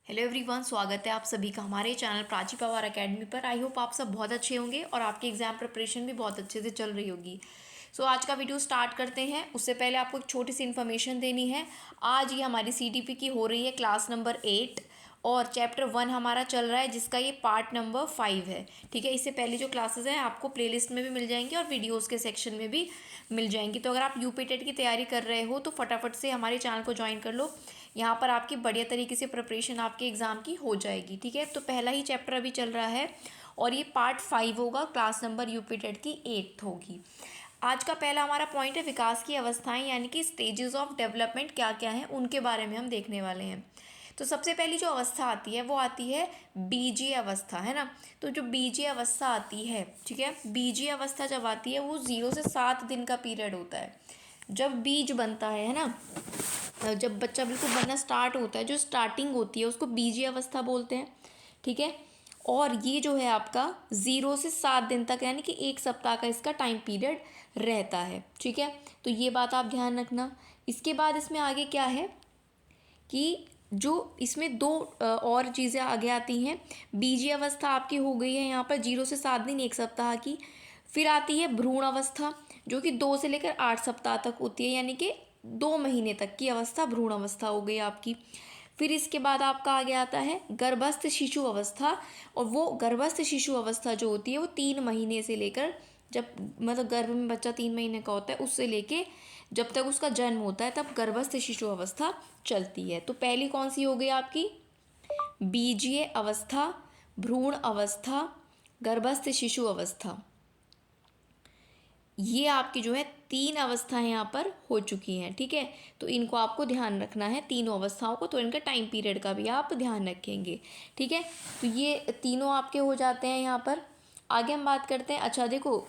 Hello everyone, स्वागत है आप सभी का हमारे चैनल प्राची पवार एकेडमी पर। आई होप आप सब बहुत अच्छे होंगे और आपकी एग्ज़ाम प्रिपरेशन भी बहुत अच्छे से चल रही होगी। सो आज का वीडियो स्टार्ट करते हैं। उससे पहले आपको एक छोटी सी इन्फॉर्मेशन देनी है। आज ये हमारी सीटीपी की हो रही है क्लास नंबर 8 और चैप्टर 1 हमारा चल रहा है, जिसका ये पार्ट नंबर 5 है। ठीक है, इससे पहले जो क्लासेस हैं आपको प्लेलिस्ट में भी मिल जाएंगी और वीडियोज़ के सेक्शन में भी मिल जाएंगी। तो अगर आप यूपी टेट की तैयारी कर रहे हो तो फटाफट से हमारे चैनल को ज्वाइन कर लो। यहाँ पर आपकी बढ़िया तरीके से प्रिपरेशन आपके एग्ज़ाम की हो जाएगी। ठीक है, तो पहला ही चैप्टर अभी चल रहा है और ये पार्ट 5 होगा। क्लास नंबर यूपी टेट की 8 होगी। आज का पहला हमारा पॉइंट है विकास की अवस्थाएं, यानी कि स्टेजेस ऑफ डेवलपमेंट क्या क्या हैं उनके बारे में हम देखने वाले हैं। तो सबसे पहली जो अवस्था आती है वो आती है बीजीय अवस्था, है ना। तो जो बीजीय अवस्था आती है, ठीक है, बीजीय अवस्था जब आती है वो 0 से 7 दिन का पीरियड होता है जब बीज बनता है ना। जब बच्चा बिल्कुल बनना स्टार्ट होता है, जो स्टार्टिंग होती है उसको बीजीय अवस्था बोलते हैं। ठीक है, और ये जो है आपका 0 से 7 दिन तक, यानी कि 1 सप्ताह का इसका टाइम पीरियड रहता है। ठीक है, तो ये बात आप ध्यान रखना। इसके बाद इसमें आगे क्या है कि जो इसमें दो और चीज़ें आगे आती हैं। बीजीय अवस्था आपकी हो गई है यहाँ पर 0 से 7 दिन 1 सप्ताह की। फिर आती है भ्रूण अवस्था, जो कि 2 से लेकर 8 सप्ताह तक होती है, यानी कि 2 महीने तक की अवस्था भ्रूण अवस्था हो गई आपकी। फिर इसके बाद आपका आगे आता है गर्भस्थ शिशु अवस्था, और वो गर्भस्थ शिशु अवस्था जो होती है वो 3 महीने से लेकर, जब मतलब गर्भ में बच्चा 3 महीने का होता है उससे लेके जब तक उसका जन्म होता है तब गर्भस्थ शिशु अवस्था चलती है। तो पहली कौन सी हो गई आपकी? बीजीय अवस्था, भ्रूण अवस्था, गर्भस्थ शिशु अवस्था। ये आपकी जो है 3 अवस्थाएं यहाँ पर हो चुकी हैं। ठीक है, तो इनको आपको ध्यान रखना है, तीनों अवस्थाओं को। तो इनका टाइम पीरियड का भी आप ध्यान रखेंगे। ठीक है, तो ये तीनों आपके हो जाते हैं यहाँ पर। आगे हम बात करते हैं। अच्छा देखो,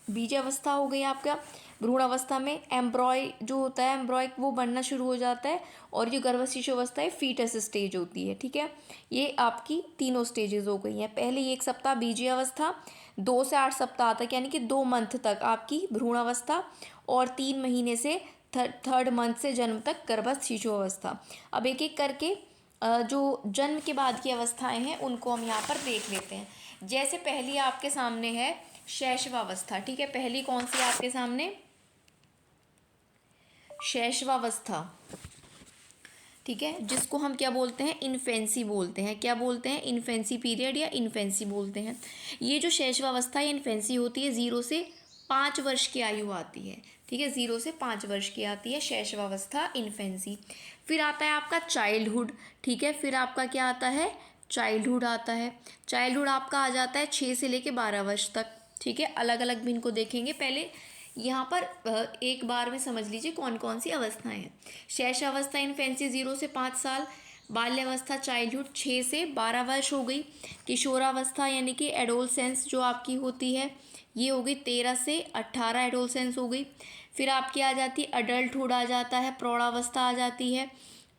बीज अवस्था हो गई आपका। भ्रूण अवस्था में एम्ब्रॉय जो होता है, एम्ब्रॉय वो बनना शुरू हो जाता है, और जो गर्भस्थ शिशु अवस्था है फीटस स्टेज होती है। ठीक है, ये आपकी तीनों स्टेजेस हो गई हैं। पहले 1 सप्ताह बीजीय अवस्था, 2 से 8 सप्ताह तक यानी कि 2 मंथ तक आपकी भ्रूण अवस्था, और 3 महीने से थर्ड मंथ से जन्म तक गर्भस्थ शिशु अवस्था। अब एक एक करके जो जन्म के बाद की अवस्थाएं हैं उनको हम यहाँ पर देख लेते हैं। जैसे पहली आपके सामने है शैशवावस्था। ठीक है, पहली कौन सी आपके सामने? शैशवावस्था। ठीक है, जिसको हम क्या बोलते हैं? इन्फेंसी बोलते हैं। क्या बोलते हैं? इन्फेंसी पीरियड या इन्फेंसी बोलते हैं। ये जो शैशवावस्था या इन्फेंसी होती है 0 से 5 वर्ष की आयु आती है। ठीक है, 0 से 5 वर्ष की आती है शैशवावस्था, इन्फेंसी। फिर आता है आपका चाइल्डहुड। ठीक है, फिर आपका क्या आता है? चाइल्डहुड आता है। चाइल्डहुड आपका आ जाता है 6 से लेके 12 वर्ष तक। ठीक है, अलग अलग भी इनको देखेंगे। पहले यहाँ पर एक बार में समझ लीजिए कौन कौन सी अवस्थाएं हैं। शैशवावस्था इन्फेंसी 0 से 5 साल, बाल्यावस्था चाइल्डहुड 6 से 12 वर्ष हो गई, किशोरावस्था यानी कि एडोलसेंस जो आपकी होती है ये हो गई 13 से 18 एडोलसेंस हो गई। फिर आपकी आ जाती है अडल्टहुड, आ जाता है प्रौढ़ावस्था आ जाती है।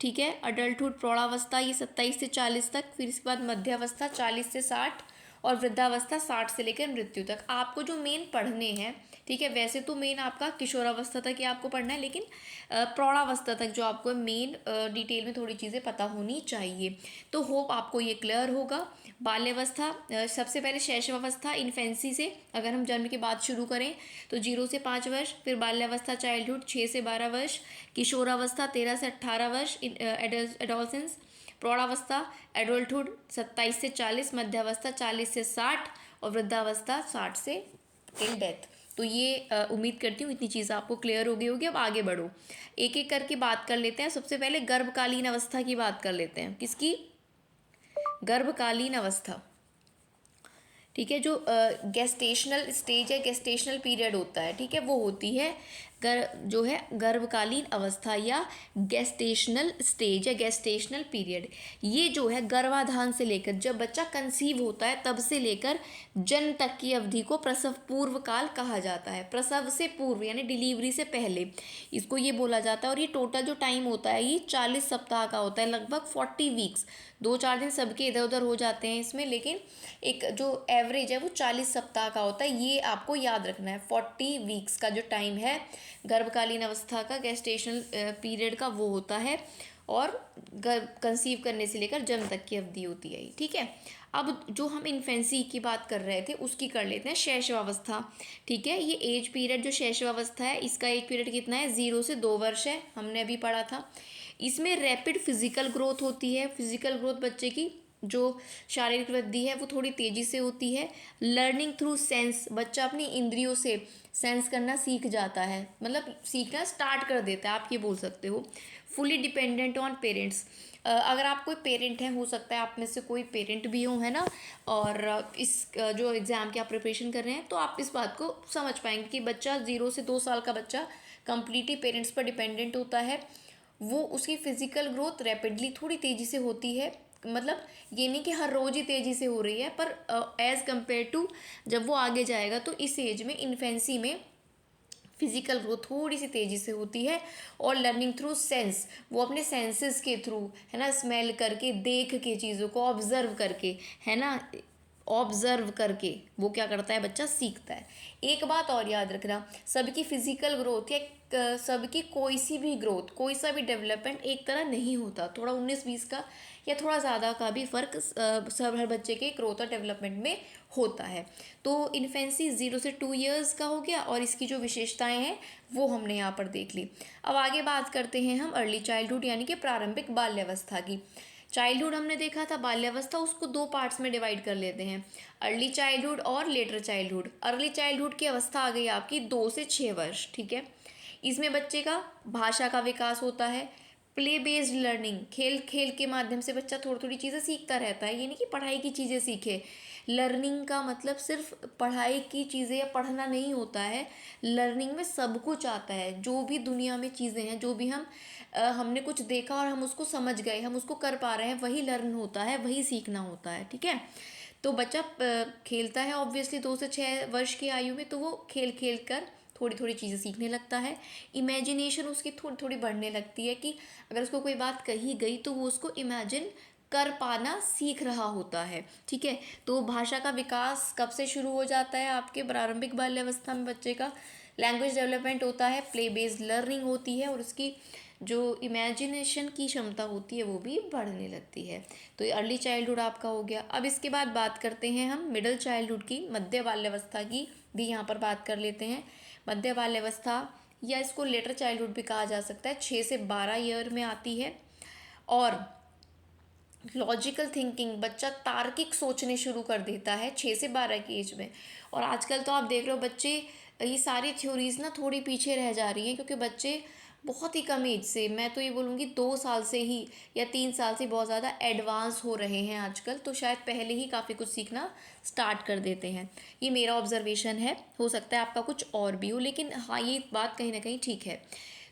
ठीक है, अडल्टहुड प्रौढ़ावस्था ये 27 से 40 तक। फिर इसके बाद मध्यावस्था 40 से 60, और वृद्धावस्था 60 से लेकर मृत्यु तक। आपको जो मेन पढ़ने हैं, ठीक है, वैसे तो मेन आपका किशोरावस्था तक ही आपको पढ़ना है, लेकिन प्रौढ़ावस्था तक जो आपको मेन डिटेल में थोड़ी चीज़ें पता होनी चाहिए। तो होप आपको ये क्लियर होगा। बाल्यावस्था, सबसे पहले शैशवावस्था इन्फेंसी से अगर हम जन्म के बाद शुरू करें तो 0 से 5 वर्ष, फिर बाल्यावस्था चाइल्डहुड 6 से 12 वर्ष, किशोरावस्था 13 से 18 वर्ष एडोलसेंस, प्रौढ़ावस्था एडल्टहुड 27 से 40, मध्यावस्था 40 से 60, और वृद्धावस्था 60 से टिल डेथ। तो ये उम्मीद करती हूँ इतनी चीज़ आपको क्लियर हो गई होगी। अब आगे बढ़ो, एक एक करके बात कर लेते हैं। सबसे पहले गर्भकालीन अवस्था की बात कर लेते हैं। किसकी? गर्भकालीन अवस्था। ठीक है, जो गेस्टेशनल स्टेज है, गेस्टेशनल पीरियड होता है, ठीक है, वो होती है जो है गर्भकालीन अवस्था या गेस्टेशनल स्टेज या गेस्टेशनल पीरियड। ये जो है गर्भाधान से लेकर जब बच्चा कंसीव होता है तब से लेकर जन्म तक की अवधि को प्रसव पूर्व काल कहा जाता है। प्रसव से पूर्व यानी डिलीवरी से पहले इसको ये बोला जाता है। और ये टोटल जो टाइम होता है ये 40 सप्ताह का होता है, लगभग 40 वीक्स। 2-4 दिन सबके इधर उधर हो जाते हैं इसमें, लेकिन एक जो एवरेज है वो 40 सप्ताह का होता है। ये आपको याद रखना है। 40 वीक्स का जो टाइम है गर्भकालीन अवस्था का, गेस्टेशनल पीरियड का, वो होता है। और कंसीव करने से लेकर जन्म तक की अवधि होती है, ठीक है। अब जो हम इन्फेंसी की बात कर रहे थे उसकी कर लेते हैं शैशवावस्था, ठीक है। ये एज पीरियड जो शैशवावस्था है इसका एज पीरियड कितना है, 0 से 2 वर्ष है, हमने अभी पढ़ा था। इसमें रैपिड फिजिकल ग्रोथ होती है, फिजिकल ग्रोथ बच्चे की जो शारीरिक वृद्धि है वो थोड़ी तेज़ी से होती है। लर्निंग थ्रू सेंस, बच्चा अपनी इंद्रियों से सेंस करना सीख जाता है, मतलब सीखना स्टार्ट कर देता है, आप ये बोल सकते हो। फुली डिपेंडेंट ऑन पेरेंट्स, अगर आप कोई पेरेंट हैं, हो सकता है आप में से कोई पेरेंट भी हो, है ना, और इस जो एग्ज़ाम की आप प्रिपरेशन कर रहे हैं तो आप इस बात को समझ पाएंगे कि बच्चा 0 से 2 साल का बच्चा कम्प्लीटली पेरेंट्स पर डिपेंडेंट होता है। वो उसकी फ़िज़िकल ग्रोथ रैपिडली थोड़ी तेज़ी से होती है, मतलब ये नहीं कि हर रोज़ ही तेज़ी से हो रही है, पर एज़ कम्पेयर टू जब वो आगे जाएगा तो इस एज में इन्फेंसी में फिजिकल ग्रोथ थोड़ी सी तेज़ी से होती है। और लर्निंग थ्रू सेंस, वो अपने सेंसेस के थ्रू, है ना, स्मेल करके, देख के चीज़ों को ऑब्जर्व करके, है ना, ऑब्जर्व करके वो क्या करता है, बच्चा सीखता है। एक बात और याद रखना, सबकी फिजिकल ग्रोथ या सबकी कोई सी भी ग्रोथ, कोई सा भी डेवलपमेंट एक तरह नहीं होता, थोड़ा 19-20 का या थोड़ा ज़्यादा का भी फ़र्क सब हर बच्चे के ग्रोथ और डेवलपमेंट में होता है। तो इन्फेंसी 0 से 2 ईयर्स का हो गया और इसकी जो विशेषताएं हैं वो हमने यहाँ पर देख ली। अब आगे बात करते हैं हम अर्ली चाइल्डहुड यानी कि प्रारंभिक बाल्यावस्था की। चाइल्डहुड हमने देखा था, बाल्यावस्था उसको 2 पार्ट्स में डिवाइड कर लेते हैं, अर्ली चाइल्डहुड और लेटर चाइल्डहुड। अर्ली चाइल्डहुड की अवस्था आ गई आपकी 2 से 6 वर्ष, ठीक है। इसमें बच्चे का भाषा का विकास होता है, प्ले बेस्ड लर्निंग, खेल खेल के माध्यम से बच्चा थोड़ी थोड़ी चीज़ें सीखता रहता है, ये नहीं कि पढ़ाई की चीज़ें सीखे। लर्निंग का मतलब सिर्फ पढ़ाई की चीज़ें या पढ़ना नहीं होता है, लर्निंग में सब कुछ आता है, जो भी दुनिया में चीज़ें हैं, जो भी हमने कुछ देखा और हम उसको समझ गए, हम उसको कर पा रहे हैं, वही लर्न होता है, वही सीखना होता है, ठीक है। तो बच्चा खेलता है ऑब्वियसली 2 से 6 वर्ष की आयु में, तो वो खेल खेल कर थोड़ी थोड़ी चीज़ें सीखने लगता है। इमेजिनेशन उसकी थोड़ी थोड़ी बढ़ने लगती है कि अगर उसको कोई बात कही गई तो वो उसको इमेजिन कर पाना सीख रहा होता है, ठीक है। तो भाषा का विकास कब से शुरू हो जाता है, आपके प्रारंभिक बाल्यावस्था में बच्चे का लैंग्वेज डेवलपमेंट होता है, प्ले बेस्ड लर्निंग होती है और उसकी जो इमेजिनेशन की क्षमता होती है वो भी बढ़ने लगती है। तो ये अर्ली चाइल्डहुड आपका हो गया। अब इसके बाद बात करते हैं हम मिडिल चाइल्डहुड की, मध्य बाल्यावस्था की भी यहाँ पर बात कर लेते हैं। मध्य बाल्यावस्था या इसको लेटर चाइल्डहुड भी कहा जा सकता है, 6 से 12 ईयर में आती है। और लॉजिकल थिंकिंग, बच्चा तार्किक सोचने शुरू कर देता है 6 से 12 की एज में। और आजकल तो आप देख रहे हो बच्चे, ये सारी थ्योरीज ना थोड़ी पीछे रह जा रही हैं, क्योंकि बच्चे बहुत ही कम एज से, मैं तो ये बोलूँगी 2 साल से ही या 3 साल से बहुत ज़्यादा एडवांस हो रहे हैं आजकल, तो शायद पहले ही काफ़ी कुछ सीखना स्टार्ट कर देते हैं। ये मेरा ऑब्जर्वेशन है, हो सकता है आपका कुछ और भी हो, लेकिन हाँ ये बात कहीं ना कहीं ठीक है।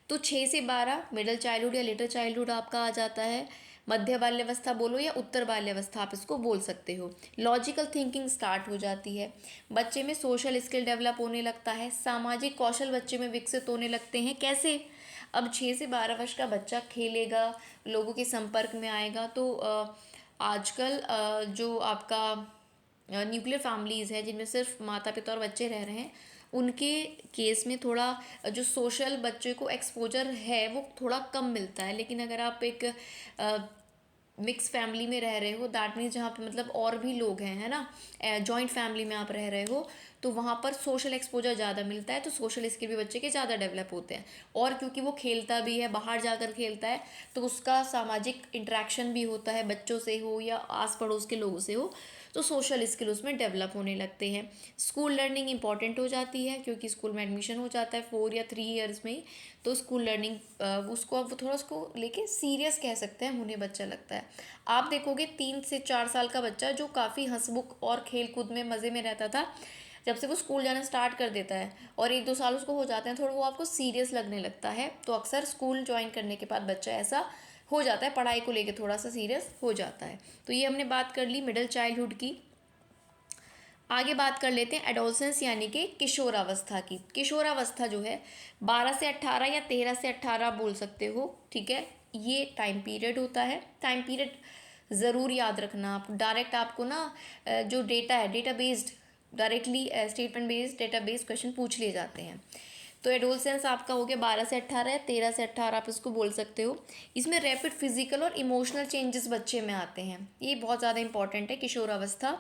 तो 6 से 12 मिडिल चाइल्डहुड या लेटर चाइल्डहुड आपका आ जाता है। मध्य बाल्यावस्था बोलो या उत्तर बाल्यावस्था आप इसको बोल सकते हो। लॉजिकल थिंकिंग स्टार्ट हो जाती है, बच्चे में सोशल स्किल डेवलप होने लगता है, सामाजिक कौशल बच्चे में विकसित होने लगते हैं। कैसे, अब 6 से 12 वर्ष का बच्चा खेलेगा, लोगों के संपर्क में आएगा, तो आजकल जो आपका न्यूक्लियर फैमिलीज़ है जिनमें सिर्फ माता पिता और बच्चे रह रहे हैं, उनके केस में थोड़ा जो सोशल बच्चे को एक्सपोजर है वो थोड़ा कम मिलता है। लेकिन अगर आप एक मिक्स फैमिली में रह रहे हो, दैट मीन्स जहाँ पे मतलब और भी लोग हैं, है ना, जॉइंट फैमिली में आप रह रहे हो, तो वहाँ पर सोशल एक्सपोजर ज़्यादा मिलता है, तो सोशल स्किल भी बच्चे के ज़्यादा डेवलप होते हैं। और क्योंकि वो खेलता भी है, बाहर जाकर खेलता है, तो उसका सामाजिक इंटरेक्शन भी होता है, बच्चों से हो या आस पड़ोस के लोगों से हो, तो सोशल स्किल उसमें डेवलप होने लगते हैं। स्कूल लर्निंग इंपॉर्टेंट हो जाती है, क्योंकि स्कूल में एडमिशन हो जाता है 4 या 3 ईयर्स में ही, तो स्कूल लर्निंग उसको अब थोड़ा उसको लेके सीरियस कह सकते हैं, उन्हें बच्चा लगता है। आप देखोगे 3 से 4 साल का बच्चा जो काफ़ी हंसमुख और खेल कूद में मज़े में रहता था, जब से वो स्कूल जाना स्टार्ट कर देता है और 1-2 साल उसको हो जाते हैं, थोड़ा वो आपको सीरियस लगने लगता है। तो अक्सर स्कूल ज्वाइन करने के बाद बच्चा ऐसा हो जाता है, पढ़ाई को लेके थोड़ा सा सीरियस हो जाता है। तो ये हमने बात कर ली मिडिल चाइल्डहुड की। आगे बात कर लेते हैं एडोलसेंस यानी कि किशोरावस्था की। किशोरावस्था जो है 12 से 18 या 13 से 18 बोल सकते हो, ठीक है। ये टाइम पीरियड होता है, टाइम पीरियड ज़रूर याद रखना आप। डायरेक्ट आपको ना जो डेटा है, data based, directly statement based data based question पूछ लिए जाते हैं। तो एडोलसेंस आपका हो गया 12 से 18 या 13 से 18 आप इसको बोल सकते हो। इसमें रैपिड फिजिकल और इमोशनल चेंजेस बच्चे में आते हैं, ये बहुत ज़्यादा इंपॉर्टेंट है किशोरावस्था।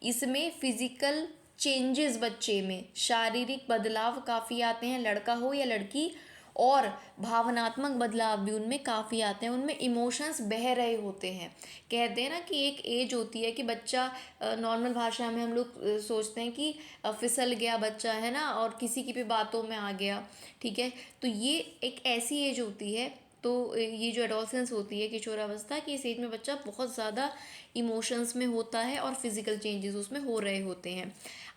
इसमें फिजिकल चेंजेस बच्चे में शारीरिक बदलाव काफ़ी आते हैं, लड़का हो या लड़की, और भावनात्मक बदलाव भी उनमें काफ़ी आते हैं, उनमें इमोशंस बह रहे होते हैं। कहते हैं ना कि एक एज होती है कि बच्चा, नॉर्मल भाषा में हम लोग सोचते हैं कि फिसल गया बच्चा है ना, और किसी की भी बातों में आ गया, ठीक है। तो ये एक ऐसी एज होती है, तो ये जो एडोलसेंस होती है किशोरावस्था की, इस एज में बच्चा बहुत ज़्यादा इमोशंस में होता है और फिजिकल चेंजेस उसमें हो रहे होते हैं।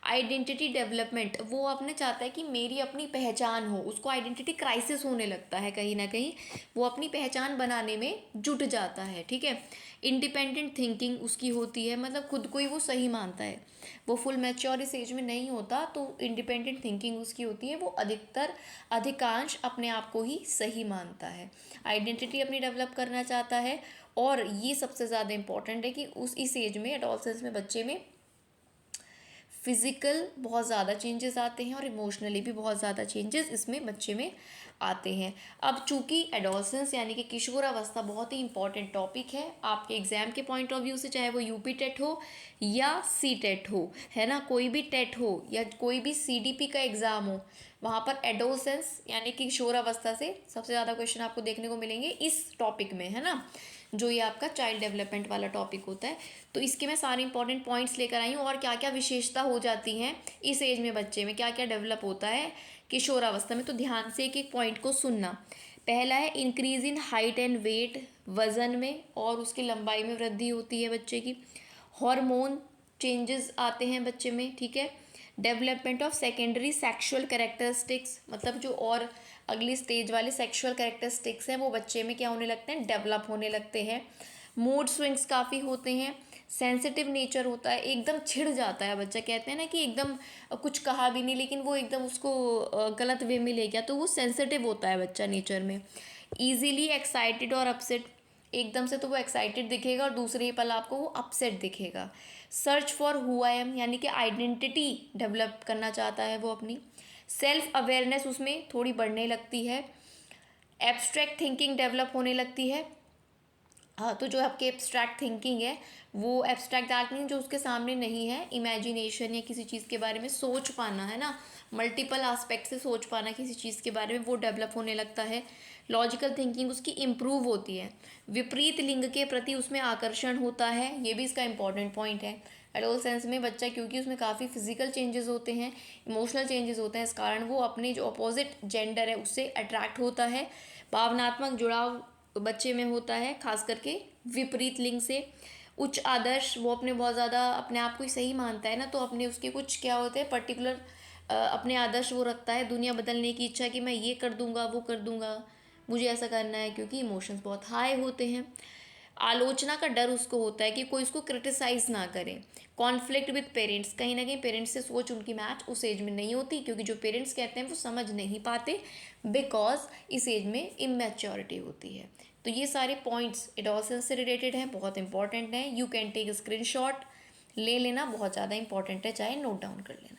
आइडेंटिटी डेवलपमेंट, वो अपने चाहता है कि मेरी अपनी पहचान हो, उसको आइडेंटिटी क्राइसिस होने लगता है कहीं ना कहीं, वो अपनी पहचान बनाने में जुट जाता है, ठीक है। इंडिपेंडेंट थिंकिंग उसकी होती है, मतलब खुद को ही वो सही मानता है, वो फुल मैच्योर इस एज में नहीं होता, तो इंडिपेंडेंट थिंकिंग उसकी होती है, वो अधिकांश अपने आप को ही सही मानता है, आइडेंटिटी अपनी डेवलप करना चाहता है। और ये सबसे ज़्यादा इंपॉर्टेंट है कि इस एज में, एडोलसेंस में बच्चे में फिज़िकल बहुत ज़्यादा चेंजेस आते हैं और इमोशनली भी बहुत ज़्यादा चेंजेस इसमें बच्चे में आते हैं। अब चूंकि एडोलसेंस यानी कि किशोरावस्था बहुत ही इंपॉर्टेंट टॉपिक है आपके एग्जाम के पॉइंट ऑफ व्यू से, चाहे वो यूपी टेट हो या सी टेट हो, है ना, कोई भी टेट हो या कोई भी सीडीपी का एग्ज़ाम हो, वहाँ पर एडोलसेंस यानी कि किशोरावस्था से सबसे ज़्यादा क्वेश्चन आपको देखने को मिलेंगे इस टॉपिक में, है ना, जो ये आपका चाइल्ड डेवलपमेंट वाला टॉपिक होता है। तो इसके मैं सारे इंपॉर्टेंट पॉइंट्स लेकर आई हूँ, और क्या क्या विशेषता हो जाती हैं इस एज में बच्चे में, क्या क्या डेवलप होता है किशोरावस्था में। तो ध्यान से एक एक पॉइंट को सुनना। पहला है increase in height and weight, वज़न में और उसकी लंबाई में वृद्धि होती है बच्चे की। हार्मोन चेंजेस आते हैं बच्चे में, ठीक है। Development of secondary sexual characteristics, मतलब जो और अगली स्टेज वाले सेक्सुअल कैरेक्टरिस्टिक्स हैं वो बच्चे में क्या होने लगते हैं, डेवलप होने लगते हैं। मूड स्विंग्स काफ़ी होते हैं। सेंसिटिव नेचर होता है, एकदम छिड़ जाता है बच्चा, कहते हैं ना कि एकदम कुछ कहा भी नहीं लेकिन वो एकदम उसको गलत वे में ले गया, तो वो सेंसिटिव होता है बच्चा नेचर में। ईजीली एक्साइटेड और अपसेट, एकदम से तो वो एक्साइटेड दिखेगा और दूसरे ही पल आपको वो अपसेट दिखेगा। Search for who I am, यानी कि आइडेंटिटी डेवलप करना चाहता है वो अपनी। सेल्फ अवेयरनेस उसमें थोड़ी बढ़ने लगती है। एब्स्ट्रैक्ट थिंकिंग डेवलप होने लगती है। हाँ, तो जो आपकी एब्स्ट्रैक्ट थिंकिंग है वो एब्स्ट्रैक्ट थिंकिंग जो उसके सामने नहीं है, इमेजिनेशन या किसी चीज़ के बारे में सोच पाना, है ना, मल्टीपल आस्पेक्ट से सोच पाना किसी चीज़ के बारे में, वो डेवलप होने लगता है। लॉजिकल थिंकिंग उसकी इम्प्रूव होती है। विपरीत लिंग के प्रति उसमें आकर्षण होता है, ये भी इसका इंपॉर्टेंट पॉइंट है। एडोलसेंस में बच्चा, क्योंकि उसमें काफ़ी फिजिकल चेंजेस होते हैं, इमोशनल चेंजेस होते हैं, इस कारण वो अपने जो अपोजिट जेंडर है उससे अट्रैक्ट होता है। भावनात्मक जुड़ाव बच्चे में होता है, खास करके विपरीत लिंग से। उच्च आदर्श, वो अपने बहुत ज़्यादा अपने आप को ही सही मानता है ना, तो अपने उसके कुछ क्या होते हैं पर्टिकुलर अपने आदर्श वो रखता है, दुनिया बदलने की इच्छा कि मैं ये कर दूंगा वो कर दूंगा, मुझे ऐसा करना है, क्योंकि इमोशंस बहुत हाई होते हैं। आलोचना का डर उसको होता है कि कोई उसको क्रिटिसाइज ना करे। कॉन्फ्लिक्ट विद पेरेंट्स, कहीं ना कहीं पेरेंट्स से सोच उनकी मैच उस एज में नहीं होती, क्योंकि जो पेरेंट्स कहते हैं वो समझ नहीं पाते, बिकॉज इस एज में इमेच्योरिटी होती है। तो ये सारे पॉइंट्स एडोलसेंस से रिलेटेड हैं, बहुत इंपॉर्टेंट हैं। यू कैन टेक स्क्रीनशॉट, ले लेना, बहुत ज़्यादा इंपॉर्टेंट है, चाहे नोट डाउन कर लेना।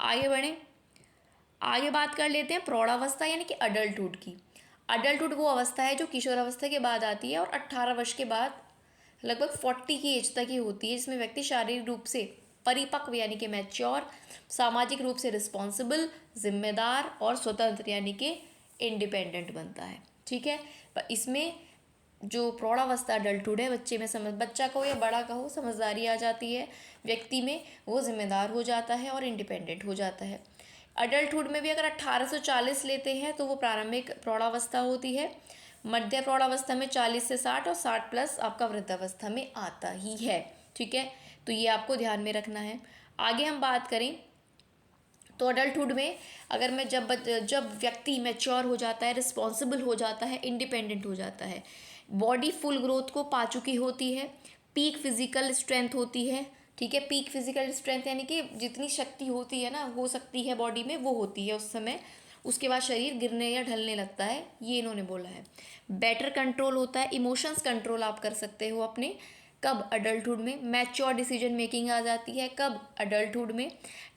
आगे बढ़ें, आगे बात कर लेते हैं प्रौढ़ावस्था यानी कि अडल्टहुड की। अडल्टहुड वो अवस्था है जो किशोरावस्था के बाद आती है और 18 वर्ष के बाद लगभग 40 की एज तक ही होती है, जिसमें व्यक्ति शारीरिक रूप से परिपक्व यानी कि मैच्योर, सामाजिक रूप से रिस्पॉन्सिबल, जिम्मेदार और स्वतंत्र यानी कि इंडिपेंडेंट बनता है, ठीक है। पर इसमें जो प्रौढ़ावस्था अडल्टहुड है, बच्चे में समझ, बच्चा कहो या बड़ा कहो, समझदारी आ जाती है व्यक्ति में, वो जिम्मेदार हो जाता है और इंडिपेंडेंट हो जाता है। अडल्टहुड में भी अगर 1840 लेते हैं तो वो प्रारंभिक प्रौढ़ावस्था होती है। मध्य प्रौढ़ावस्था में 40 से 60 और 60 प्लस आपका वृद्धावस्था में आता ही है, ठीक है। तो ये आपको ध्यान में रखना है। आगे हम बात करें तो अडल्टहुड में अगर मैं जब व्यक्ति मैच्योर हो जाता है, रिस्पॉन्सिबल हो जाता है, इंडिपेंडेंट हो जाता है, बॉडी फुल ग्रोथ को पा चुकी होती है, पीक फिजिकल स्ट्रेंथ होती है, ठीक है। पीक फिजिकल स्ट्रेंथ यानी कि जितनी शक्ति होती है ना, हो सकती है बॉडी में, वो होती है उस समय, उसके बाद शरीर गिरने या ढलने लगता है, ये इन्होंने बोला है। बेटर कंट्रोल होता है, इमोशंस कंट्रोल आप कर सकते हो अपने, कब? अडल्टहुड में। मैच्योर डिसीजन मेकिंग आ जाती है कब? अडल्टहुड में।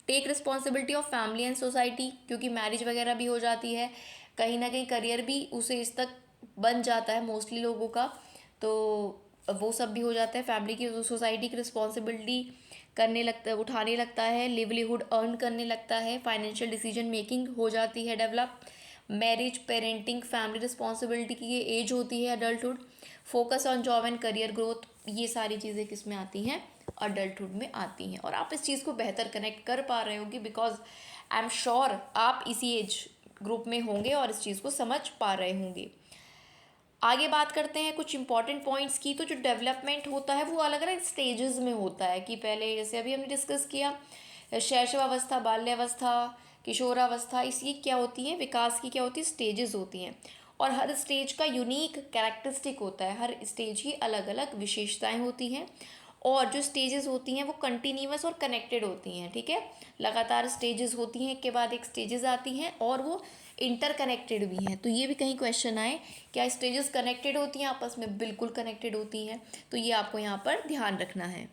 Take responsibility of family and society, क्योंकि मैरिज वगैरह भी हो जाती है, कहीं ना कहीं करियर भी उस एज तक बन जाता है मोस्टली लोगों का, तो वो सब भी हो जाता है। फैमिली की, सोसाइटी की रिस्पॉन्सिबिलिटी करने लगता है, उठाने लगता है, लिवलीहुड अर्न करने लगता है, फाइनेंशियल डिसीजन मेकिंग हो जाती है develop. Marriage, parenting, family responsibility की ये एज होती है adulthood. Focus on job and career growth, ये सारी चीज़ें किस में आती हैं? अडल्टहुड में आती हैं। और आप इस चीज़ को बेहतर कनेक्ट कर पा रहे होंगे बिकॉज आई एम श्योर आप इसी एज ग्रुप में होंगे और इस चीज़ को समझ पा रहे होंगे। आगे बात करते हैं कुछ इंपॉर्टेंट पॉइंट्स की। तो जो डेवलपमेंट होता है वो अलग अलग स्टेजेस में होता है, कि पहले जैसे अभी हमने डिस्कस किया शैशवावस्था, बाल्यावस्था, किशोरावस्था, इसकी क्या होती है, विकास की क्या होती है, स्टेजेस होती हैं। और हर स्टेज का यूनिक कैरेक्टरिस्टिक होता है, हर स्टेज की अलग अलग विशेषताएं होती हैं। और जो स्टेजेस होती हैं वो कंटिन्यूअस और कनेक्टेड होती हैं, ठीक है। लगातार स्टेजेस होती हैं, एक के बाद एक स्टेजेस आती हैं और वो इंटरकनेक्टेड भी हैं। तो ये भी कहीं क्वेश्चन आए, क्या स्टेजेस कनेक्टेड होती हैं आपस में? बिल्कुल कनेक्टेड होती हैं, तो ये आपको यहाँ पर ध्यान रखना है।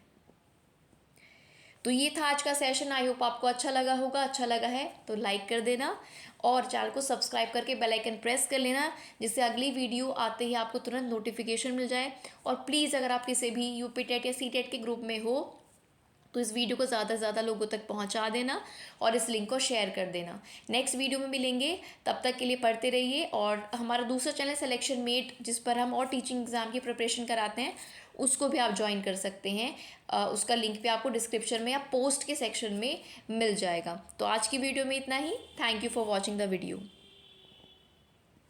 तो ये था आज का सेशन। आई होप आपको अच्छा लगा होगा। अच्छा लगा है तो लाइक कर देना और चैनल को सब्सक्राइब करके बेल आइकन प्रेस कर लेना, जिससे अगली वीडियो आते ही आपको तुरंत नोटिफिकेशन मिल जाए। और प्लीज़ अगर आप किसी भी यूपी टेट या सी टेट के ग्रुप में हो तो इस वीडियो को ज़्यादा से ज़्यादा लोगों तक पहुंचा देना और इस लिंक को शेयर कर देना। नेक्स्ट वीडियो में मिलेंगे, तब तक के लिए पढ़ते रहिए। और हमारा दूसरा चैनल सिलेक्शन मेट, जिस पर हम और टीचिंग एग्ज़ाम की प्रिपरेशन कराते हैं, उसको भी आप ज्वाइन कर सकते हैं। उसका लिंक भी आपको डिस्क्रिप्शन में या पोस्ट के सेक्शन में मिल जाएगा। तो आज की वीडियो में इतना ही। Thank you for watching the video.